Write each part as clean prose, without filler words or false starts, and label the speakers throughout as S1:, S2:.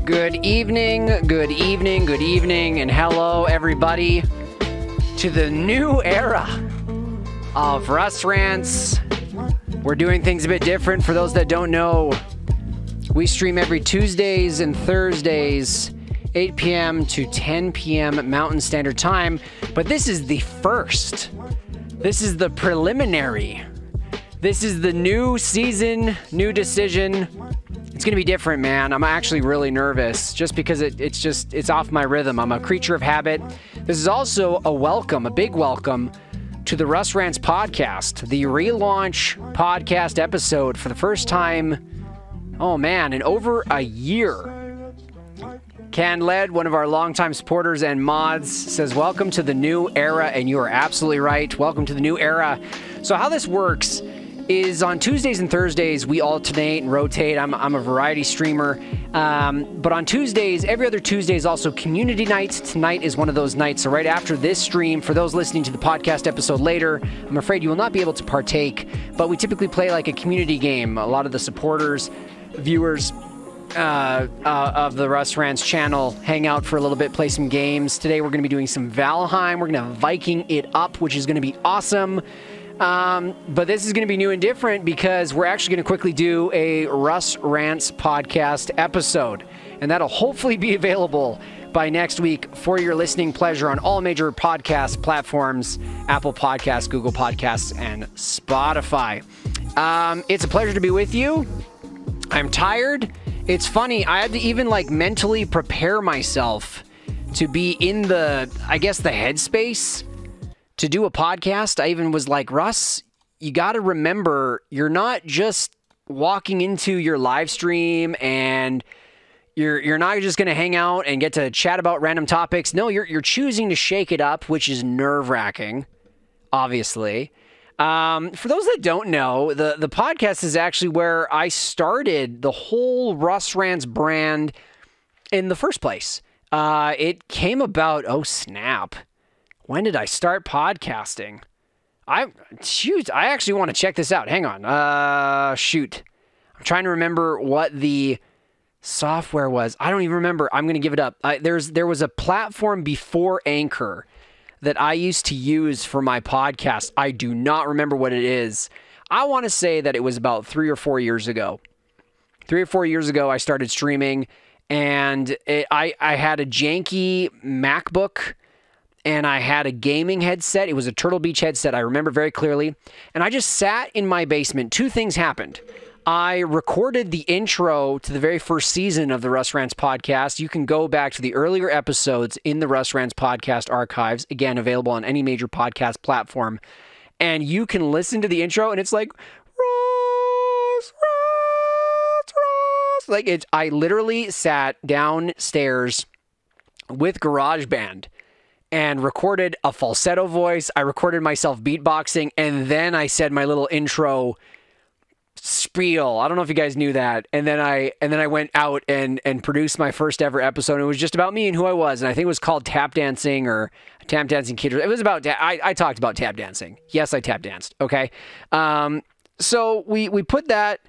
S1: Good evening, and hello everybody to the new era of Russ Rantz. We're doing things a bit different. For those that don't know, we stream every Tuesdays and Thursdays, 8 p.m. to 10 p.m. Mountain Standard Time, but this is the first. This is the preliminary. This is the new season, new decision. It's going to be different, man. I'm actually really nervous just because it's off my rhythm. I'm a creature of habit. This is also a big welcome to the Russ Rantz Podcast, the relaunch podcast episode for the first time, oh man, in over a year. Can Led, one of our longtime supporters and mods, says, welcome to the new era, and you are absolutely right. Welcome to the new era. So how this works is on Tuesdays and Thursdays, we alternate and rotate. I'm a variety streamer. But on Tuesdays, every other Tuesday is also community nights. Tonight is one of those nights. So right after this stream, for those listening to the podcast episode later, I'm afraid you will not be able to partake. But we typically play like a community game. A lot of the supporters, viewers of the Russ Rantz channel hang out for a little bit, play some games. Today we're going to be doing some Valheim. We're going to Viking it up, which is going to be awesome. But this is going to be new and different because we're actually going to quickly do a Russ Rantz podcast episode. And that'll hopefully be available by next week for your listening pleasure on all major podcast platforms, Apple Podcasts, Google Podcasts, and Spotify. It's a pleasure to be with you. I'm tired. It's funny. I had to even mentally prepare myself to be in the headspace to do a podcast. I even was like, Russ, you got to remember, you're not just walking into your live stream and you're not just going to hang out and get to chat about random topics. No, you're choosing to shake it up, which is nerve-wracking, obviously. For those that don't know, the podcast is actually where I started the whole Russ Rantz brand in the first place. It came about, oh snap. When did I start podcasting? I actually want to check this out. Hang on. Shoot. I'm trying to remember what the software was. I don't even remember. I'm going to give it up. There was a platform before Anchor that I used to use for my podcast. I do not remember what it is. I want to say that it was about 3 or 4 years ago. 3 or 4 years ago, I started streaming, and I had a janky MacBook, and I had a gaming headset. It was a Turtle Beach headset. I remember very clearly. And I just sat in my basement. Two things happened. I recorded the intro to the very first season of the Russ Rantz Podcast. You can go back to the earlier episodes in the Russ Rantz Podcast archives. Again, available on any major podcast platform. And you can listen to the intro, and it's like, Russ, Russ, Russ. I literally sat downstairs with GarageBand and recorded a falsetto voice. I recorded myself beatboxing, and then I said my little intro spiel. I don't know if you guys knew that. And then I went out and produced my first ever episode. It was just about me and who I was, and I think it was called Tap Dancing or Tap Dancing Kid. It was about I talked about tap dancing. Yes, I tap danced. Okay. So we put that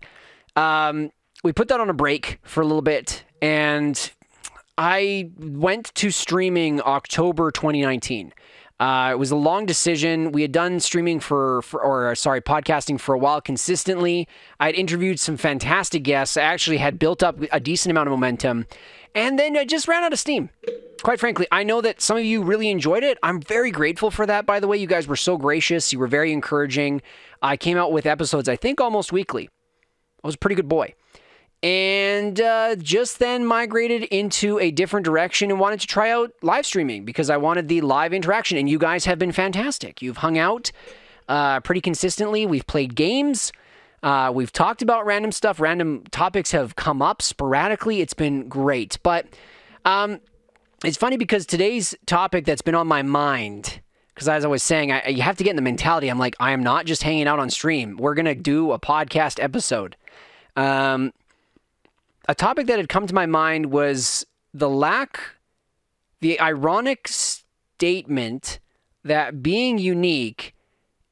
S1: on a break for a little bit, and I went to streaming October 2019. It was a long decision. We had done streaming podcasting for a while consistently. I had interviewed some fantastic guests. I actually had built up a decent amount of momentum, and then I just ran out of steam. Quite frankly, I know that some of you really enjoyed it. I'm very grateful for that, by the way. You guys were so gracious. You were very encouraging. I came out with episodes, I think, almost weekly. I was a pretty good boy. And just then migrated into a different direction and wanted to try out live streaming because I wanted the live interaction. And you guys have been fantastic. You've hung out pretty consistently. We've played games. We've talked about random stuff. Random topics have come up sporadically. It's been great. But it's funny because today's topic that's been on my mind, because as I was saying, you have to get in the mentality. I'm like, I am not just hanging out on stream. We're going to do a podcast episode. A topic that had come to my mind was the ironic statement that being unique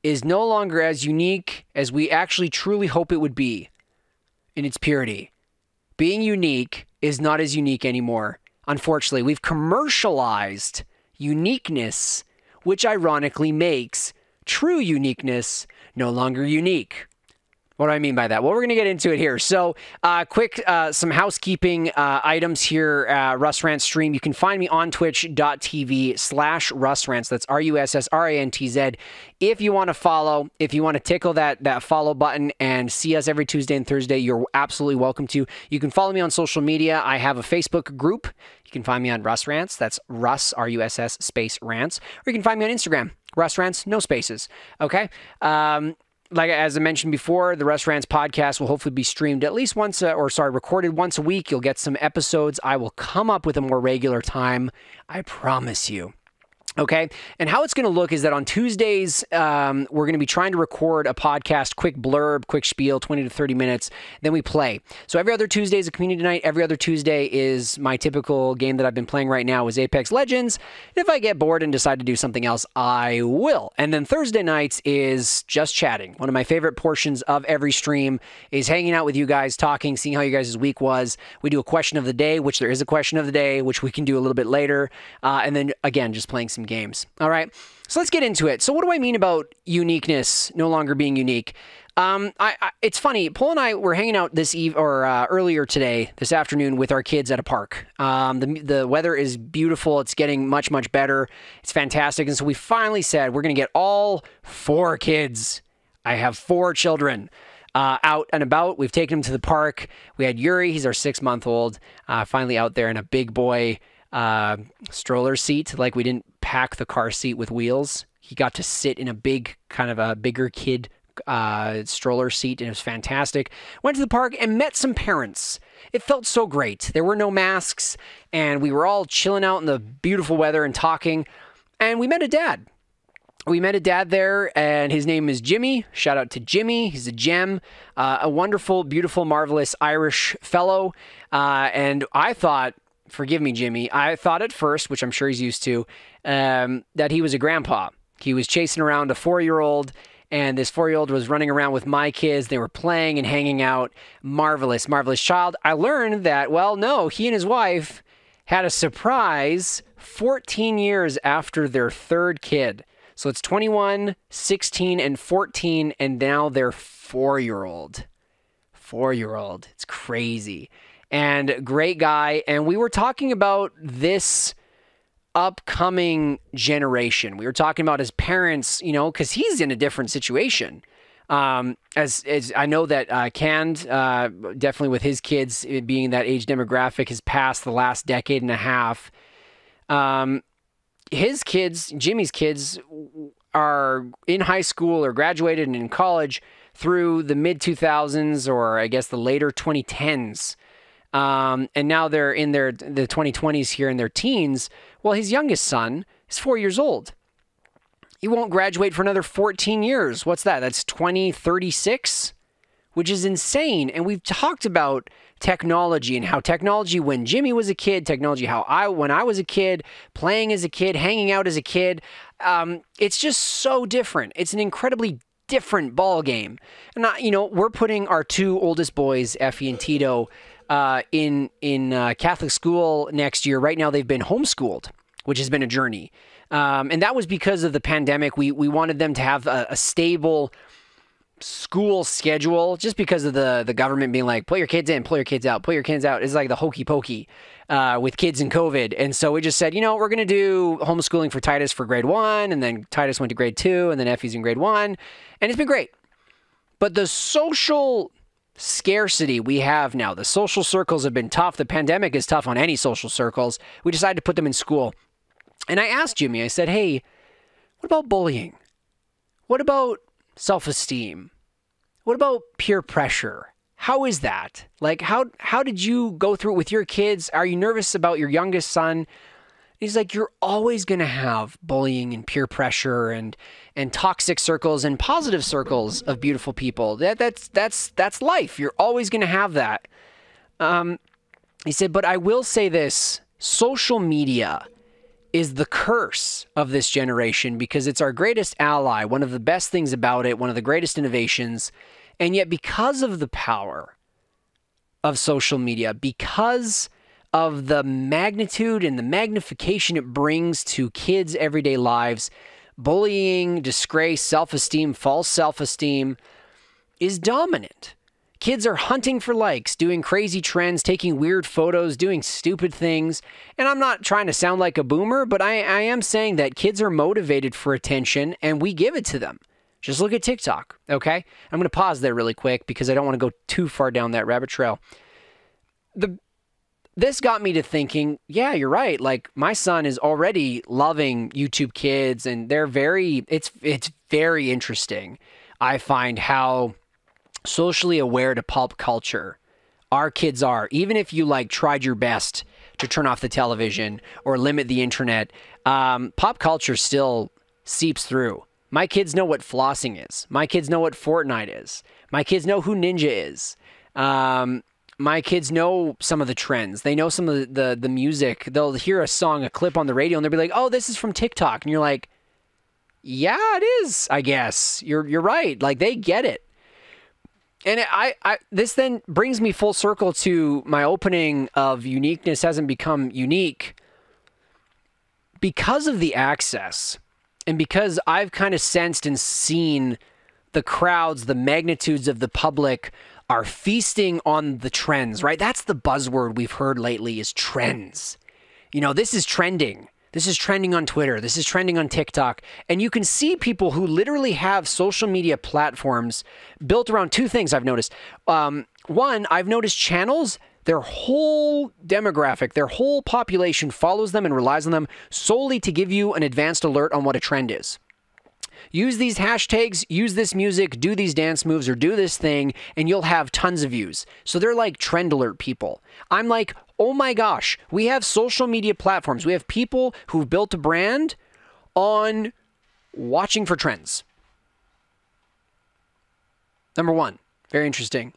S1: is no longer as unique as we actually truly hope it would be in its purity. Being unique is not as unique anymore. Unfortunately, we've commercialized uniqueness, which ironically makes true uniqueness no longer unique. What do I mean by that? Well, we're going to get into it here. So, quick, some housekeeping items here. Russ Rantz stream. You can find me on twitch.tv/RussRantz. That's RussRantz. If you want to follow, if you want to tickle that follow button and see us every Tuesday and Thursday, you're absolutely welcome to. You can follow me on social media. I have a Facebook group. You can find me on Russ Rantz. That's Russ, R-U-S-S, space Rantz. Or you can find me on Instagram. Russ Rantz, no spaces. Okay? Like as I mentioned before, the Russ Rantz podcast will hopefully be streamed at least once, recorded once a week. You'll get some episodes. I will come up with a more regular time. I promise you. Okay, and how it's going to look is that on Tuesdays, we're going to be trying to record a podcast, quick blurb, quick spiel, 20 to 30 minutes, then we play. So every other Tuesday is a community night. Every other Tuesday is my typical game that I've been playing right now is Apex Legends. If I get bored and decide to do something else, I will. And then Thursday nights is just chatting. One of my favorite portions of every stream is hanging out with you guys, talking, seeing how you guys' week was. We do a question of the day, which there is a question of the day, which we can do a little bit later. And then, again, just playing some games. All right. So let's get into it. So what do I mean about uniqueness no longer being unique? It's funny. Paul and I were hanging out earlier today, this afternoon, with our kids at a park. The weather is beautiful. It's getting much, much better. It's fantastic. And so we finally said we're going to get all 4 kids. I have 4 children. Out and about. We've taken them to the park. We had Yuri. He's our 6-month-old. Finally out there in a big boy stroller seat. Like we didn't pack the car seat with wheels. He got to sit in a bigger kid stroller seat, and it was fantastic. Went to the park and met some parents. It felt so great. There were no masks, and we were all chilling out in the beautiful weather and talking, and we met a dad. We met a dad there, and his name is Jimmy. Shout out to Jimmy. He's a gem, a wonderful, beautiful, marvelous Irish fellow, and I thought, forgive me, Jimmy, I thought at first, which I'm sure he's used to, that he was a grandpa. He was chasing around a 4-year-old, and this 4-year-old was running around with my kids. They were playing and hanging out. Marvelous, marvelous child. I learned that, well, no, he and his wife had a surprise 14 years after their 3rd kid. So it's 21, 16, and 14, and now they're 4-year-old. 4-year-old. It's crazy. And great guy. And we were talking about this upcoming generation. We were talking about his parents, because he's in a different situation. As I know that Canned, definitely with his kids, it being that age demographic, has passed the last decade and a half. His kids, Jimmy's kids, are in high school or graduated and in college through the mid-2000s, or I guess the later 2010s. And now they're in the 2020s here in their teens. Well, his youngest son is 4 years old. He won't graduate for another 14 years. What's that? That's 2036, which is insane. And we've talked about technology and how technology when Jimmy was a kid, technology when I was a kid, playing as a kid, hanging out as a kid. It's just so different. It's an incredibly different ball game. And we're putting our 2 oldest boys, Effie and Tito, in Catholic school next year. Right now, they've been homeschooled, which has been a journey. And that was because of the pandemic. We wanted them to have a stable school schedule, just because of the government being like, pull your kids in, pull your kids out, pull your kids out. It's like the hokey pokey with kids and COVID. And so we just said, we're going to do homeschooling for Titus for grade 1, and then Titus went to grade 2, and then Effie's in grade 1, and it's been great. But the social scarcity we have now, the social circles have been tough. The pandemic is tough on any social circles. We decided to put them in school. And I asked Jimmy, I said, hey, what about bullying? What about self-esteem? What about peer pressure? How is that? Like, how did you go through it with your kids? Are you nervous about your youngest son? He's like, you're always going to have bullying and peer pressure and toxic circles and positive circles of beautiful people. That's life. You're always going to have that. He said, but I will say this, social media is the curse of this generation because it's our greatest ally, one of the best things about it, one of the greatest innovations. And yet because of the power of social media, because of the magnitude and the magnification it brings to kids' everyday lives. Bullying, disgrace, self-esteem, false self-esteem is dominant. Kids are hunting for likes, doing crazy trends, taking weird photos, doing stupid things. And I'm not trying to sound like a boomer, but I am saying that kids are motivated for attention and we give it to them. Just look at TikTok, okay? I'm going to pause there really quick because I don't want to go too far down that rabbit trail. This got me to thinking, yeah, you're right. Like, my son is already loving YouTube Kids, and it's very interesting. I find how socially aware to pop culture our kids are. Even if you like tried your best to turn off the television or limit the internet, pop culture still seeps through. My kids know what flossing is. My kids know what Fortnite is. My kids know who Ninja is. My kids know some of the trends. They know some of the music. They'll hear a song, a clip on the radio, and they'll be like, oh, this is from TikTok. And you're like, yeah, it is, I guess. You're right. Like, they get it. And this then brings me full circle to my opening of uniqueness hasn't become unique. Because of the access, and because I've kind of sensed and seen the crowds, the magnitudes of the public are feasting on the trends, right? That's the buzzword we've heard lately is trends. You know, this is trending. This is trending on Twitter. This is trending on TikTok. And you can see people who literally have social media platforms built around two things I've noticed. One, I've noticed channels, their whole demographic, their whole population follows them and relies on them solely to give you an advanced alert on what a trend is. Use these hashtags, use this music, do these dance moves, or do this thing, and you'll have tons of views. So they're like trend alert people. I'm like, oh my gosh, we have social media platforms. We have people who've built a brand on watching for trends. Number one, very interesting.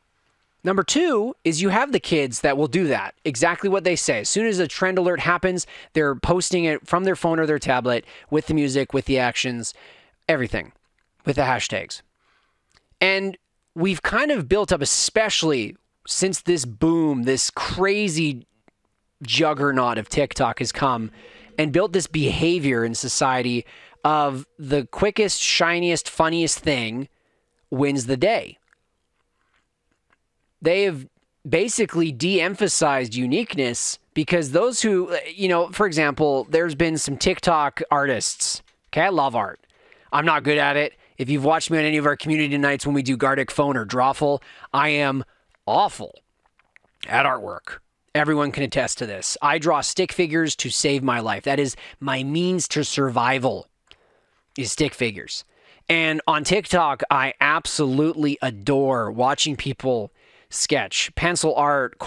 S1: Number two is you have the kids that will do that. Exactly what they say. As soon as a trend alert happens, they're posting it from their phone or their tablet with the music, with the actions, everything, with the hashtags. And we've kind of built up, especially since this boom, this crazy juggernaut of TikTok has come, and built this behavior in society of the quickest, shiniest, funniest thing wins the day. They have basically de-emphasized uniqueness because those who, you know, for example, there's been some TikTok artists. Okay, I love art. I'm not good at it. If you've watched me on any of our community nights when we do Gardic Phone or Drawful, I am awful at artwork. Everyone can attest to this. I draw stick figures to save my life. That is my means to survival, is stick figures. And on TikTok, I absolutely adore watching people sketch, pencil art,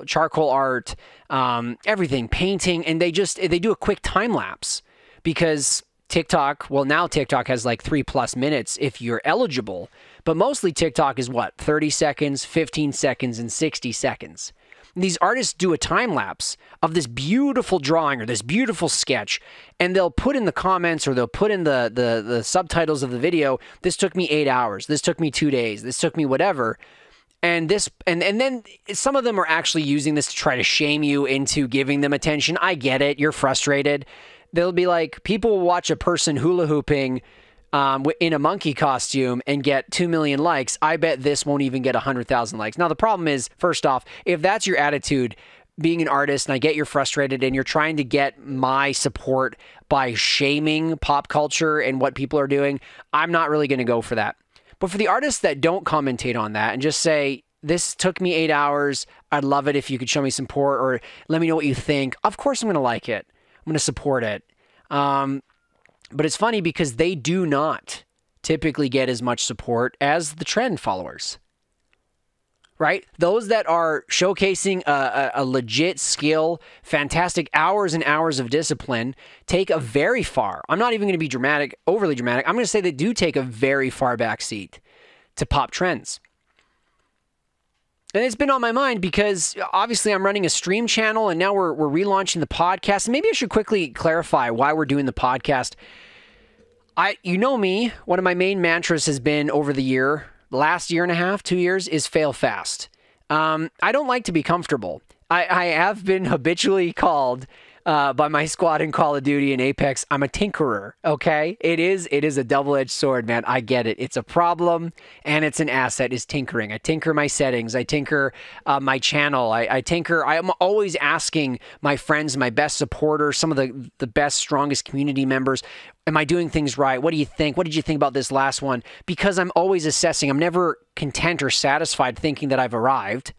S1: charcoal art, everything, painting, and they do a quick time lapse because TikTok, well, now TikTok has like 3+ minutes if you're eligible, but mostly TikTok is what, 30 seconds, 15 seconds, and 60 seconds. And these artists do a time lapse of this beautiful drawing or this beautiful sketch, and they'll put in the comments or they'll put in the subtitles of the video, this took me 8 hours, this took me 2 days, this took me whatever. And then some of them are actually using this to try to shame you into giving them attention. I get it. You're frustrated. They'll be like, people will watch a person hula hooping in a monkey costume and get 2 million likes. I bet this won't even get 100,000 likes. Now, the problem is, first off, if that's your attitude, being an artist, and I get you're frustrated and you're trying to get my support by shaming pop culture and what people are doing, I'm not really going to go for that. But for the artists that don't commentate on that and just say, this took me 8 hours, I'd love it if you could show me some support or let me know what you think. Of course I'm going to like it. I'm going to support it. But it's funny because they do not typically get as much support as the trend followers, right? Those that are showcasing a legit skill, fantastic hours and hours of discipline, take a very far, I'm not even going to be dramatic, overly dramatic, I'm going to say they do take a very far back seat to pop trends. And it's been on my mind because obviously I'm running a stream channel and now we're relaunching the podcast. And maybe I should quickly clarify why we're doing the podcast. You know me, one of my main mantras has been over the last year and a half, 2 years, is fail fast. I don't like to be comfortable. I have been habitually called by my squad in Call of Duty and Apex, I'm a tinkerer, okay? It is a double-edged sword, man. I get it. It's a problem, and it's an asset, is tinkering. I tinker my settings. I tinker my channel. I tinker. I'm always asking my friends, my best supporters, some of the best, strongest community members, am I doing things right? What do you think? What did you think about this last one? Because I'm always assessing. I'm never content or satisfied thinking that I've arrived,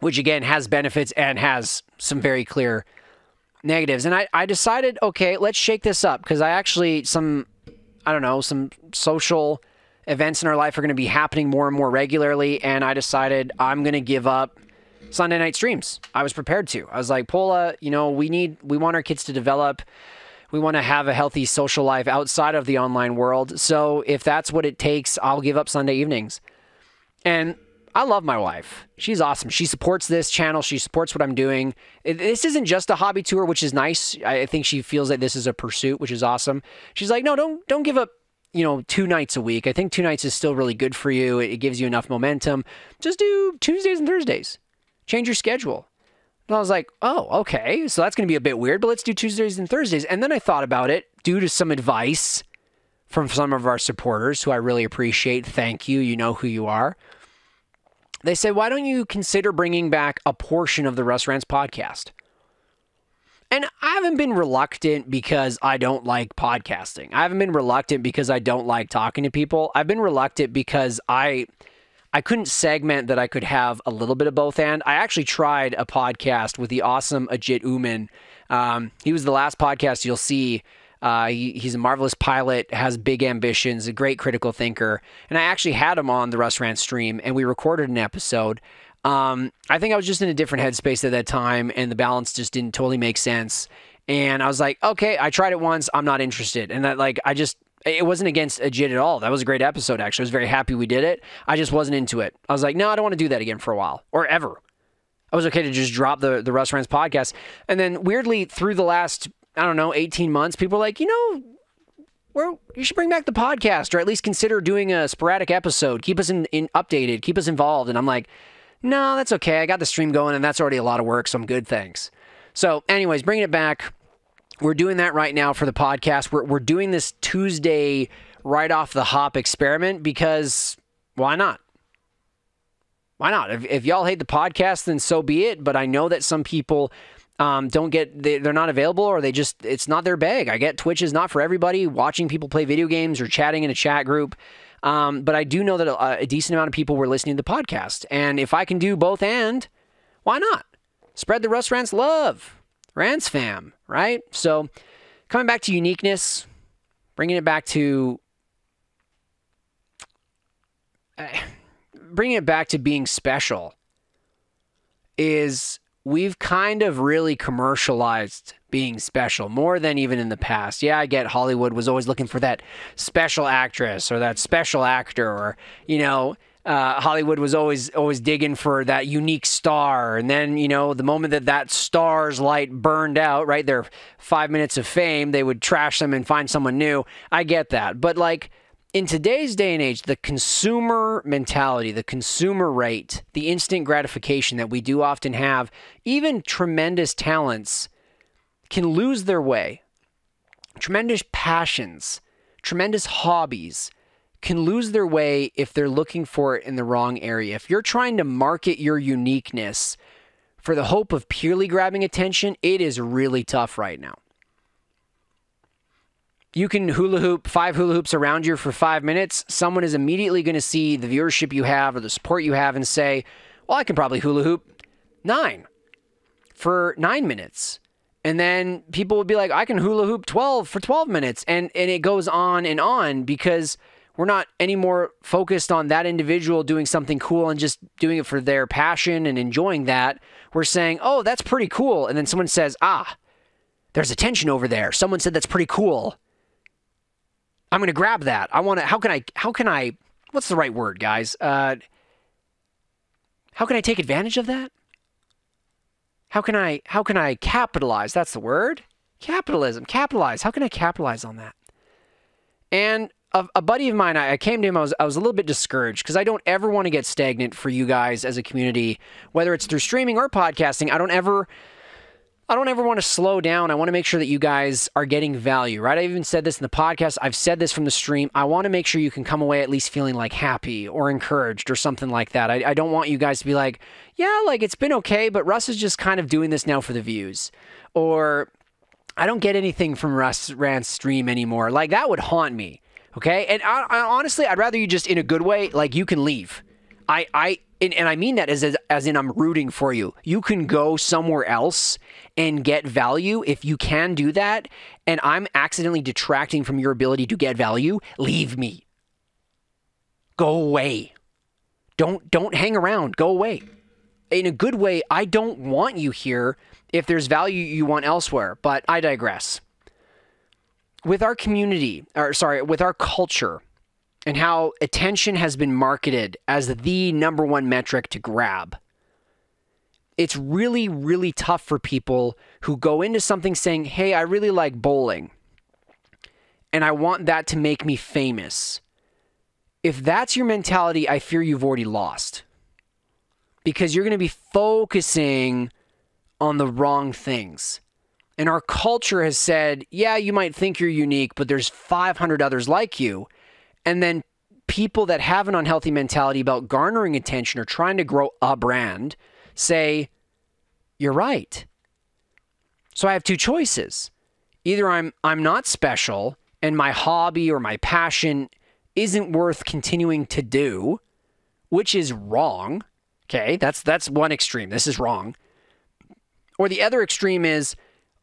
S1: which, again, has benefits and has some very clear negatives. And I decided, okay, let's shake this up, because some social events in our life are going to be happening more and more regularly, and I decided I'm going to give up Sunday night streams. I was prepared to. I was like, Paula, we want our kids to develop. We want to have a healthy social life outside of the online world. So if that's what it takes, I'll give up Sunday evenings. And I love my wife. She's awesome. She supports this channel. She supports what I'm doing. This isn't just a hobby to her, which is nice. I think she feels that this is a pursuit, which is awesome. She's like, no, don't give up, 2 nights a week. I think 2 nights is still really good for you. It gives you enough momentum. Just do Tuesdays and Thursdays. Change your schedule. And I was like, oh, okay. So that's going to be a bit weird, but let's do Tuesdays and Thursdays. And then I thought about it due to some advice from some of our supporters who I really appreciate. Thank you. You know who you are. They said, why don't you consider bringing back a portion of the Russ Rantz podcast? And I haven't been reluctant because I don't like podcasting. I haven't been reluctant because I don't like talking to people. I've been reluctant because I couldn't segment that I could have a little bit of both. And I actually tried a podcast with the awesome Ajit Uman. He was the last podcast you'll see. He's a marvelous pilot, has big ambitions, a great critical thinker. And I actually had him on the Russ Rantz stream, and we recorded an episode. I think I was just in a different headspace at that time, and the balance just didn't totally make sense. And I was like, okay, I tried it once. I'm not interested. And it wasn't against Ajit at all. That was a great episode, actually. I was very happy we did it. I just wasn't into it. I was like, no, I don't want to do that again for a while, or ever. I was okay to just drop the Russ Rantz podcast. And then weirdly, through the last 18 months, people are like, you should bring back the podcast, or at least consider doing a sporadic episode. Keep us in updated, keep us involved. And I'm like, no, that's okay. I got the stream going, and that's already a lot of work, so I'm good, thanks. So anyways, bringing it back. We're doing that right now for the podcast. We're doing this Tuesday right off the hop experiment because why not? Why not? If y'all hate the podcast, then so be it. But I know that some people they're not available, or it's not their bag. I get Twitch is not for everybody, watching people play video games or chatting in a chat group. But I do know that a decent amount of people were listening to the podcast. And if I can do both, and why not? Spread the Russ Rantz love. Rantz fam, right? So coming back to uniqueness, bringing it back to being special is we've kind of really commercialized being special more than even in the past. Yeah, I get Hollywood was always looking for that special actress or that special actor, or, Hollywood was always digging for that unique star. And then, the moment that star's light burned out, right, their 5 minutes of fame, they would trash them and find someone new. I get that. But in today's day and age, the consumer mentality, the consumer rate, the instant gratification that we do often have, even tremendous talents can lose their way. Tremendous passions, tremendous hobbies can lose their way if they're looking for it in the wrong area. If you're trying to market your uniqueness for the hope of purely grabbing attention, it is really tough right now. You can hula hoop 5 hula hoops around you for 5 minutes. Someone is immediately going to see the viewership you have or the support you have and say, well, I can probably hula hoop 9 for 9 minutes. And then people would be like, I can hula hoop 12 for 12 minutes. And it goes on because we're not anymore focused on that individual doing something cool and just doing it for their passion and enjoying that. We're saying, oh, that's pretty cool. And then someone says, there's attention over there. Someone said that's pretty cool. I'm going to grab that. How can I, what's the right word, guys? How can I take advantage of that? How can I capitalize? That's the word. Capitalism, capitalize. How can I capitalize on that? And a buddy of mine, I came to him, I was a little bit discouraged because I don't ever want to get stagnant for you guys as a community, whether it's through streaming or podcasting. I don't ever want to slow down. I want to make sure that you guys are getting value, right? I even said this in the podcast. I've said this from the stream. I want to make sure you can come away at least feeling like happy or encouraged or something like that. I don't want you guys to be like, yeah, like it's been okay, but Russ is just kind of doing this now for the views. Or I don't get anything from Russ Rantz stream anymore. Like that would haunt me. Okay. And I honestly, I'd rather you just in a good way, like you can leave. And I mean that as in I'm rooting for you. You can go somewhere else and get value. If you can do that, and I'm accidentally detracting from your ability to get value, leave me. Go away. Don't hang around. Go away. In a good way, I don't want you here if there's value you want elsewhere, but I digress. With our community, with our culture, and how attention has been marketed as the #1 metric to grab, it's really, really tough for people who go into something saying, hey, I really like bowling, and I want that to make me famous. If that's your mentality, I fear you've already lost. Because you're going to be focusing on the wrong things. And our culture has said, yeah, you might think you're unique, but there's 500 others like you. And then people that have an unhealthy mentality about garnering attention or trying to grow a brand say, you're right. So I have two choices. Either I'm not special and my hobby or my passion isn't worth continuing to do, which is wrong. Okay, that's one extreme. This is wrong. Or the other extreme is,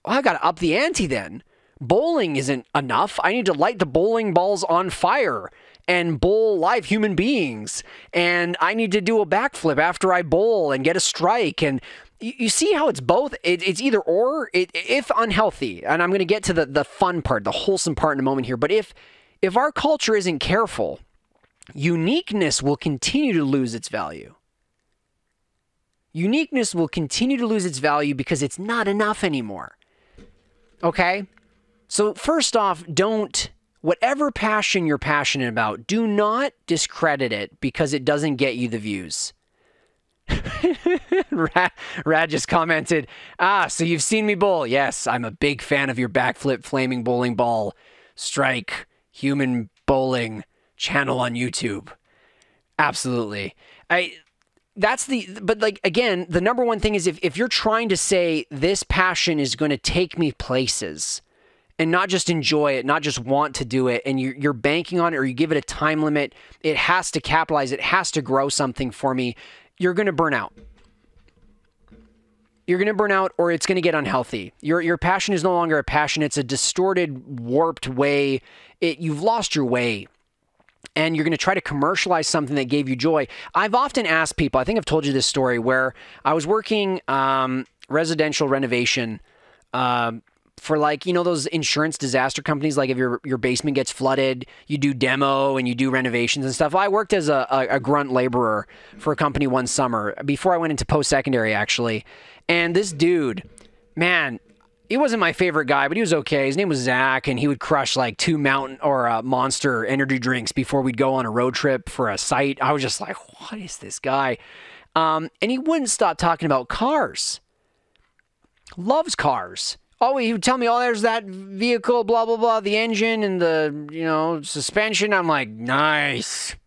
S1: oh, I got to up the ante then. Bowling isn't enough. I need to light the bowling balls on fire and bowl live human beings. And I need to do a backflip after I bowl and get a strike. And you see how it's both? It's either or, if unhealthy. And I'm going to get to the fun part, the wholesome part in a moment here. But if our culture isn't careful, uniqueness will continue to lose its value. Uniqueness will continue to lose its value because it's not enough anymore. Okay? So first off, whatever passion you're passionate about, do not discredit it because it doesn't get you the views. Rad just commented, so you've seen me bowl. Yes, I'm a big fan of your backflip flaming bowling ball strike human bowling channel on YouTube. Absolutely. But like, again, the #1 thing is if you're trying to say this passion is going to take me places and not just enjoy it, not just want to do it, and you're banking on it or you give it a time limit, it has to capitalize, it has to grow something for me, you're going to burn out. You're going to burn out or it's going to get unhealthy. Your passion is no longer a passion. It's a distorted, warped way. You've lost your way. And you're going to try to commercialize something that gave you joy. I've often asked people, I think I've told you this story, where I was working residential renovation for like, those insurance disaster companies, like if your basement gets flooded, you do demo and you do renovations and stuff. Well, I worked as a grunt laborer for a company one summer before I went into post-secondary, actually. And this dude, man, he wasn't my favorite guy, but he was okay. His name was Zach, and he would crush like 2 Mountain or Monster energy drinks before we'd go on a road trip for a site. I was just like, what is this guy? And he wouldn't stop talking about cars. Loves cars. Oh, he would tell me, there's that vehicle, blah, blah, blah, the engine and the, suspension. I'm like, nice.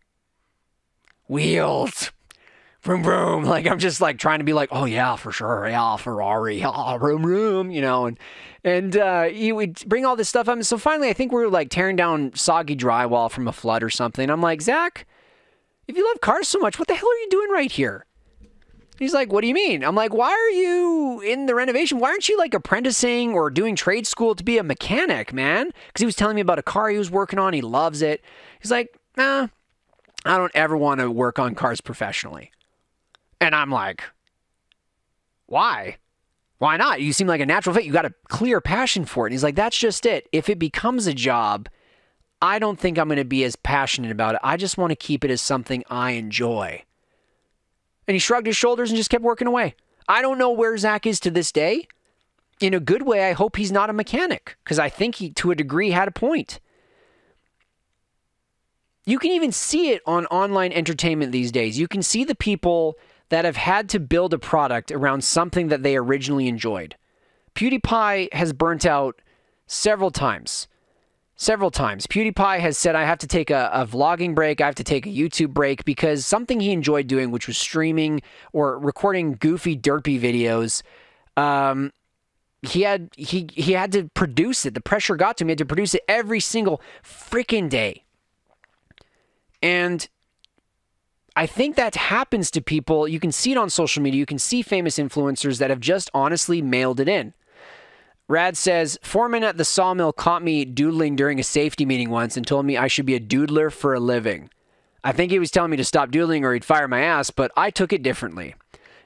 S1: Wheels. Vroom, vroom. Like, I'm just like trying to be like, oh yeah, for sure. Yeah, Ferrari. Vroom, vroom, and he would bring all this stuff up. And so finally, I think we were like tearing down soggy drywall from a flood or something. I'm like, Zach, if you love cars so much, what the hell are you doing right here? He's like, what do you mean? I'm like, why are you in the renovation? Why aren't you like apprenticing or doing trade school to be a mechanic, man? Because he was telling me about a car he was working on. He loves it. He's like, nah, I don't ever want to work on cars professionally. And I'm like, why? Why not? You seem like a natural fit. You got a clear passion for it. And he's like, that's just it. If it becomes a job, I don't think I'm going to be as passionate about it. I just want to keep it as something I enjoy. And he shrugged his shoulders and just kept working away. I don't know where Zach is to this day. In a good way, I hope he's not a mechanic, because I think he, to a degree, had a point. You can even see it on online entertainment these days. You can see the people that have had to build a product around something that they originally enjoyed. PewDiePie has burnt out several times. Several times. PewDiePie has said, I have to take a vlogging break, I have to take a YouTube break, because something he enjoyed doing, which was streaming or recording goofy, derpy videos, he had to produce it. The pressure got to him. He had to produce it every single freaking day. And I think that happens to people. You can see it on social media. You can see famous influencers that have just honestly mailed it in. Rad says, foreman at the sawmill caught me doodling during a safety meeting once and told me I should be a doodler for a living. I think he was telling me to stop doodling or he'd fire my ass, but I took it differently.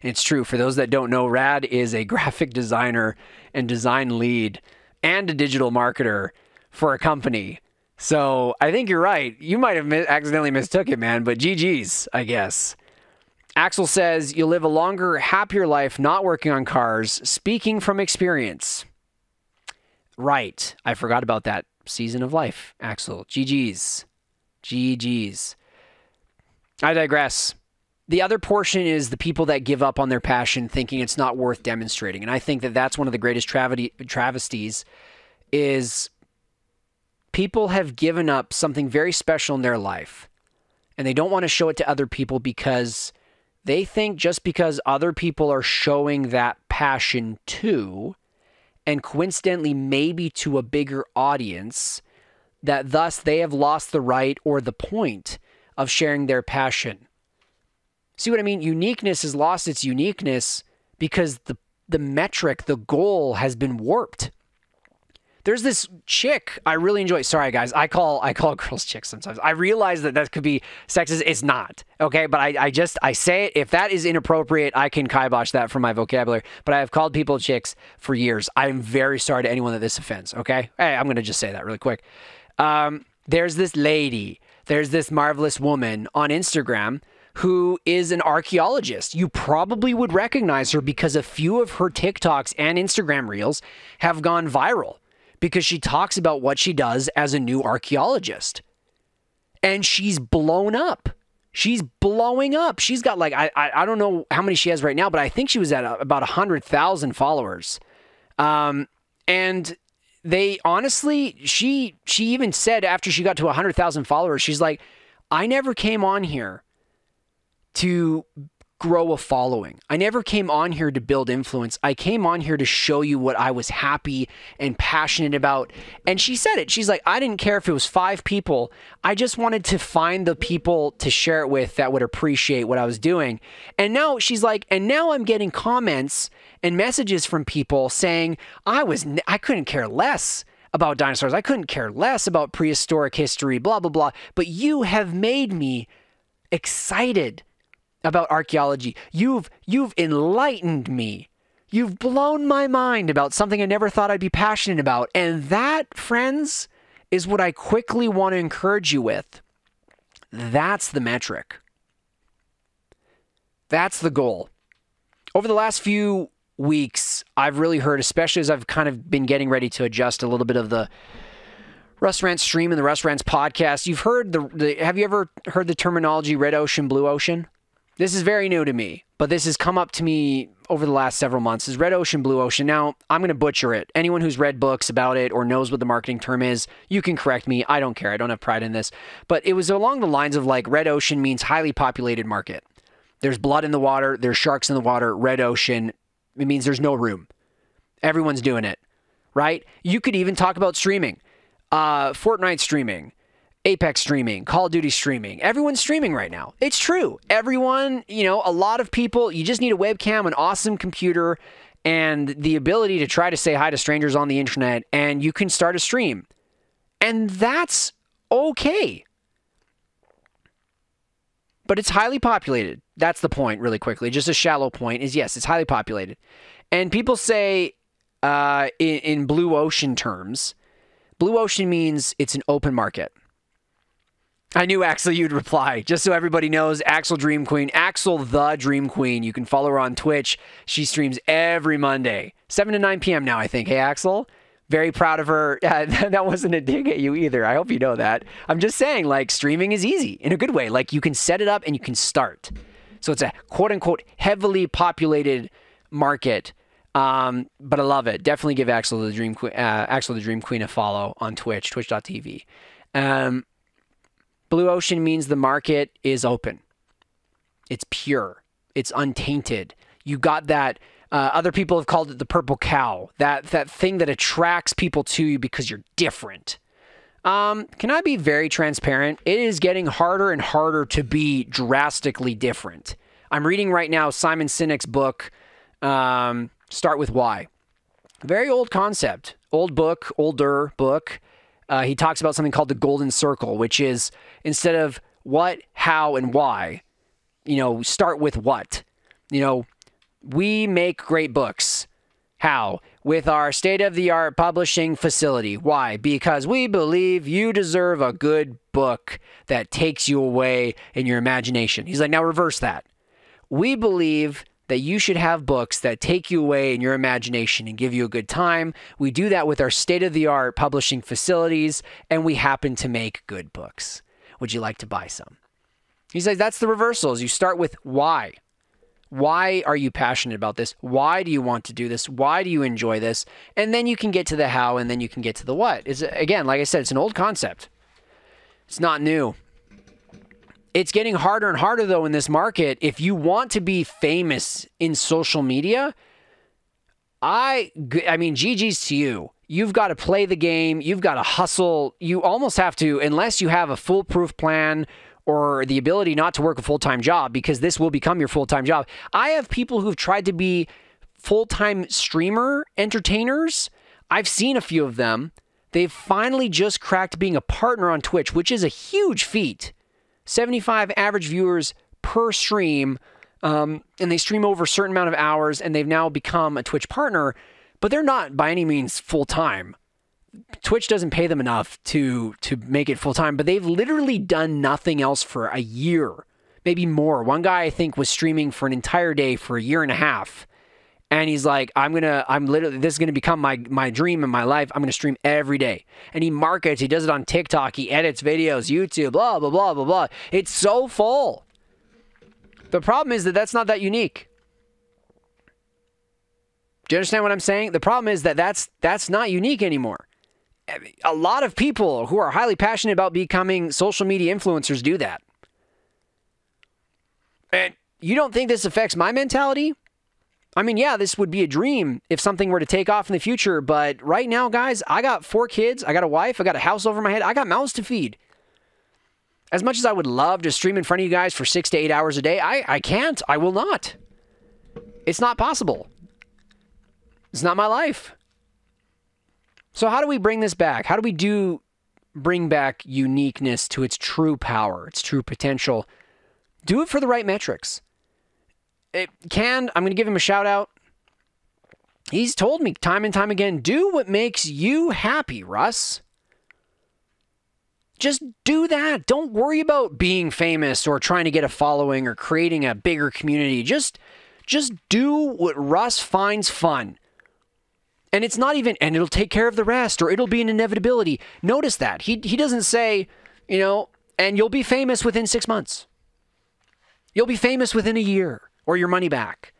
S1: And it's true. For those that don't know, Rad is a graphic designer and design lead and a digital marketer for a company. So I think you're right. You might have accidentally mistook it, man, but GG's, I guess. Axel says, you'll live a longer, happier life not working on cars, speaking from experience. Right. I forgot about that season of life, Axel. GG's. GG's. I digress. The other portion is the people that give up on their passion thinking it's not worth demonstrating. And I think that that's one of the greatest travesties is people have given up something very special in their life. And they don't want to show it to other people because they think just because other people are showing that passion too, and coincidentally maybe to a bigger audience, that thus they have lost the right or the point of sharing their passion. See what I mean? Uniqueness has lost its uniqueness because the metric, the goal has been warped. There's this chick I really enjoy. Sorry, guys. I call girls chicks sometimes. I realize that could be sexist. It's not. Okay? But I say it. If that is inappropriate, I can kibosh that from my vocabulary. But I have called people chicks for years. I'm very sorry to anyone that this offends. Okay? Hey, I'm going to just say that really quick. There's this lady. There's this marvelous woman on Instagram who is an archaeologist. You probably would recognize her because a few of her TikToks and Instagram reels have gone viral, because she talks about what she does as a new archaeologist. And she's blown up. She's blowing up. She's got like, I don't know how many she has right now, but I think she was at about 100,000 followers. And they honestly, she even said after she got to 100,000 followers, she's like, I never came on here to grow a following. I never came on here to build influence. I came on here to show you what I was happy and passionate about. And she said it. She's like, I didn't care if it was 5 people. I just wanted to find the people to share it with that would appreciate what I was doing. And now she's like, and now I'm getting comments and messages from people saying I couldn't care less about dinosaurs. I couldn't care less about prehistoric history, blah, blah, blah. But you have made me excited about archaeology. You've enlightened me. You've blown my mind about something I never thought I'd be passionate about. And that, friends, is what I quickly want to encourage you with. That's the metric. That's the goal. Over the last few weeks, I've really heard, especially as I've kind of been getting ready to adjust a little bit of the Russ Rantz stream and the Russ Rantz podcast. You've heard have you ever heard the terminology red ocean, blue ocean? This is very new to me, but this has come up to me over the last several months. Is red ocean, blue ocean. Now, I'm going to butcher it. Anyone who's read books about it or knows what the marketing term is, you can correct me. I don't care. I don't have pride in this. But it was along the lines of like red ocean means highly populated market. There's blood in the water. There's sharks in the water. Red ocean, it means there's no room. Everyone's doing it, right? You could even talk about streaming. Fortnite streaming. Apex streaming, Call of Duty streaming. Everyone's streaming right now. It's true. Everyone, a lot of people, you just need a webcam, an awesome computer, and the ability to try to say hi to strangers on the internet, and you can start a stream. And that's okay. But it's highly populated. That's the point, really quickly. Just a shallow point is, yes, it's highly populated. And people say, in blue ocean terms, blue ocean means it's an open market. I knew, Axel, you'd reply. Just so everybody knows, Axel Dream Queen, Axel the Dream Queen. You can follow her on Twitch. She streams every Monday, 7 to 9 p.m. now, I think. Hey, Axel? Very proud of her. That wasn't a dig at you either. I hope you know that. I'm just saying, like, streaming is easy in a good way. Like, you can set it up and you can start. So it's a quote-unquote heavily populated market. But I love it. Definitely give Axel the Dream Queen a follow on Twitch, twitch.tv. Blue ocean means the market is open. It's pure. It's untainted. You got that. Other people have called it the purple cow. That thing that attracts people to you because you're different. Can I be very transparent? It is getting harder and harder to be drastically different. I'm reading right now Simon Sinek's book, Start With Why. Very old concept. Older book. He talks about something called the golden circle, which is instead of what, how, and why, start with what. We make great books. How? With our state-of-the-art publishing facility. Why? Because we believe you deserve a good book that takes you away in your imagination. He's like, now reverse that. We believe that you should have books that take you away in your imagination and give you a good time. We do that with our state-of-the-art publishing facilities, and we happen to make good books. Would you like to buy some? He's like, that's the reversals. You start with why. Why are you passionate about this? Why do you want to do this? Why do you enjoy this? And then you can get to the how, and then you can get to the what. Again, like I said, it's an old concept. It's not new. It's getting harder and harder, though, in this market. If you want to be famous in social media, I mean, GG's to you. You've got to play the game. You've got to hustle. You almost have to, unless you have a foolproof plan or the ability not to work a full-time job, because this will become your full-time job. I have people who've tried to be full-time streamer entertainers. I've seen a few of them. They've finally just cracked being a partner on Twitch, which is a huge feat. 75 average viewers per stream, and they stream over a certain amount of hours, and they've now become a Twitch partner, but they're not by any means full-time. Twitch doesn't pay them enough to make it full-time, but they've literally done nothing else for a year, maybe more. One guy, I think, was streaming for an entire day for a year and a half, and he's like, this is gonna become my dream in my life. I'm gonna stream every day. And he markets, he does it on TikTok, he edits videos, YouTube, blah, blah, blah, blah, blah. It's so full. The problem is that that's not that unique. Do you understand what I'm saying? The problem is that that's not unique anymore. A lot of people who are highly passionate about becoming social media influencers do that. And you don't think this affects my mentality? I mean, yeah, this would be a dream if something were to take off in the future, but right now, guys, I got 4 kids, I got a wife, I got a house over my head, I got mouths to feed. As much as I would love to stream in front of you guys for 6 to 8 hours a day, I can't. I will not. It's not possible. It's not my life. So how do we bring this back? How do we bring back uniqueness to its true power, its true potential? Do it for the right metrics. I'm going to give him a shout out. He's told me time and time again, do what makes you happy, Russ. Just do that. Don't worry about being famous or trying to get a following or creating a bigger community. Just do what Russ finds fun. And it's not even, and it'll take care of the rest, or it'll be an inevitability. Notice that. He doesn't say, and you'll be famous within 6 months. You'll be famous within a year, or your money back.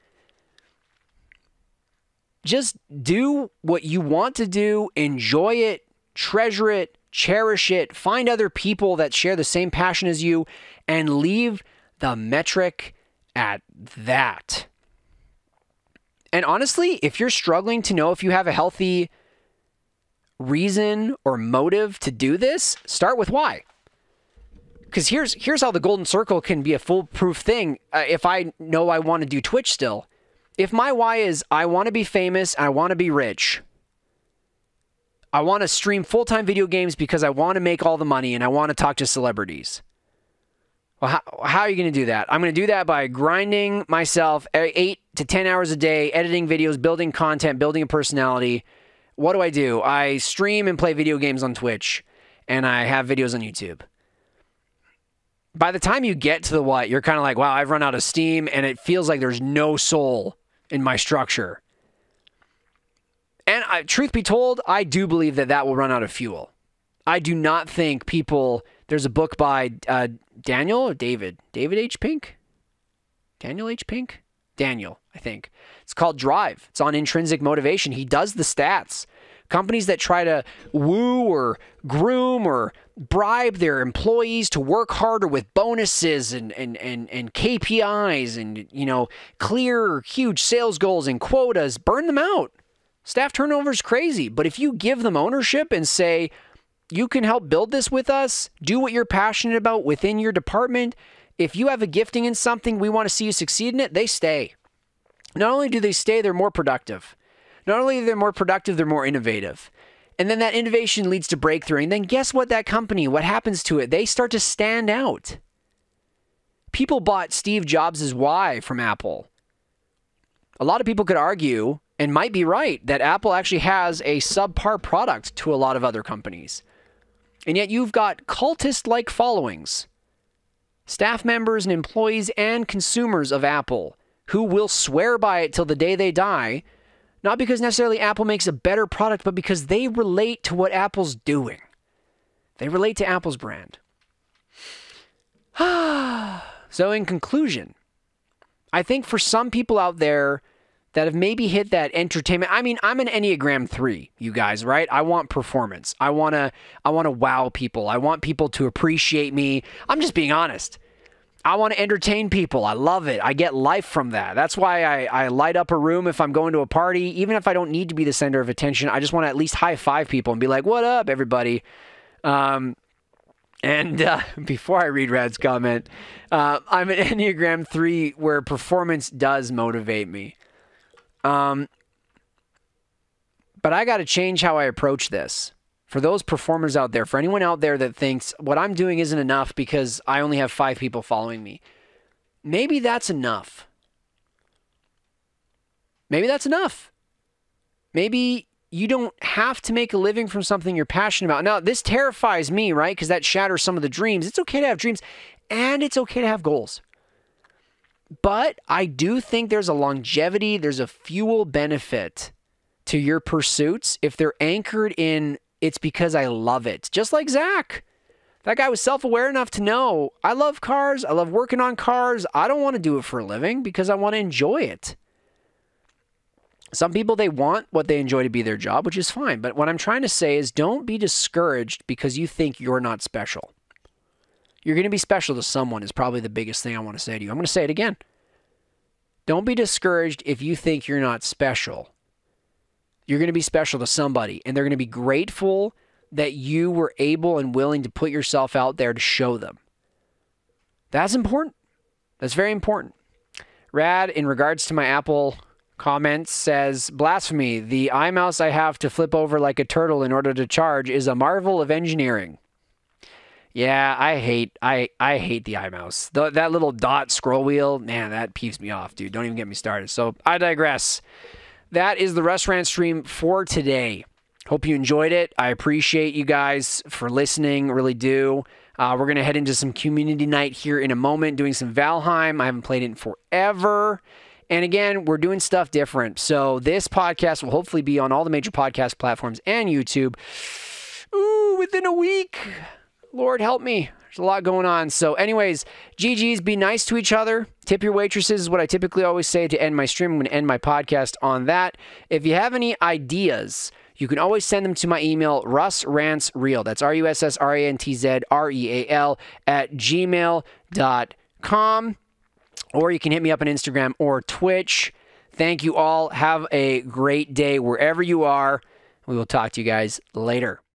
S1: Just do what you want to do, enjoy it, treasure it, cherish it, find other people that share the same passion as you, and leave the metric at that. And honestly, if you're struggling to know if you have a healthy reason or motive to do this, start with why. Because here's how the golden circle can be a foolproof thing if I know I want to do Twitch still. If my why is I want to be famous, I want to be rich. I want to stream full-time video games because I want to make all the money and I want to talk to celebrities. Well, how are you going to do that? I'm going to do that by grinding myself 8 to 10 hours a day, editing videos, building content, building a personality. What do? I stream and play video games on Twitch, and I have videos on YouTube. By the time you get to the what, you're kind of like, wow, I've run out of steam, and it feels like there's no soul in my structure. And truth be told, I do believe that will run out of fuel. I do not think people, there's a book by David H. Pink? Daniel H. Pink? Daniel, I think. It's called Drive. It's on intrinsic motivation. He does the stats. Companies that try to woo or groom or bribe their employees to work harder with bonuses and KPIs and, clear, huge sales goals and quotas, burn them out. Staff turnover is crazy. But if you give them ownership and say, you can help build this with us, do what you're passionate about within your department. If you have a gifting in something, we want to see you succeed in it, they stay. Not only do they stay, they're more productive. Not only are they more productive, they're more innovative. And then that innovation leads to breakthrough. And then guess what? That company, what happens to it? They start to stand out. People bought Steve Jobs' Y from Apple. A lot of people could argue, and might be right, that Apple actually has a subpar product to a lot of other companies. And yet you've got cultist-like followings, staff members and employees and consumers of Apple who will swear by it till the day they die, not because necessarily Apple makes a better product, but because they relate to what Apple's doing. They relate to Apple's brand. So in conclusion, I think for some people out there that have maybe hit that entertainment. I mean, I'm an Enneagram 3, you guys, right? I want performance. I want to wow people. I want people to appreciate me. I'm just being honest. I want to entertain people. I love it. I get life from that. That's why I light up a room if I'm going to a party. Even if I don't need to be the center of attention, I just want to at least high five people and be like, what up, everybody? Before I read Rad's comment, I'm an Enneagram 3 where performance does motivate me. But I got to change how I approach this. For those performers out there, for anyone out there that thinks what I'm doing isn't enough because I only have 5 people following me, maybe that's enough. Maybe that's enough. Maybe you don't have to make a living from something you're passionate about. Now, this terrifies me, right? Because that shatters some of the dreams. It's okay to have dreams, and it's okay to have goals. But I do think there's a longevity, there's a fuel benefit to your pursuits if they're anchored in it's because I love it. Just like Zach. That guy was self-aware enough to know, I love cars, I love working on cars, I don't want to do it for a living because I want to enjoy it. Some people, they want what they enjoy to be their job, which is fine. But what I'm trying to say is don't be discouraged because you think you're not special. You're going to be special to someone is probably the biggest thing I want to say to you. I'm going to say it again. Don't be discouraged if you think you're not special. You're going to be special to somebody, and they're going to be grateful that you were able and willing to put yourself out there to show them. That's important. That's very important. Rad, in regards to my Apple comments, says, blasphemy. The iMouse I have to flip over like a turtle in order to charge is a marvel of engineering. Yeah, I hate the iMouse. That little dot scroll wheel, man, that peeves me off, dude. Don't even get me started. So I digress. That is the Russ Rantz stream for today. Hope you enjoyed it. I appreciate you guys for listening, really do. We're going to head into some community night here in a moment, doing some Valheim. I haven't played it in forever. And again, we're doing stuff different. So this podcast will hopefully be on all the major podcast platforms and YouTube. Within a week. Lord help me. There's a lot going on. So anyways, GG's, be nice to each other. Tip your waitresses is what I typically always say to end my stream. I'm going to end my podcast on that. If you have any ideas, you can always send them to my email, RussRantzReal. That's RussRantzReal @gmail.com. Or you can hit me up on Instagram or Twitch. Thank you all. Have a great day wherever you are. We will talk to you guys later.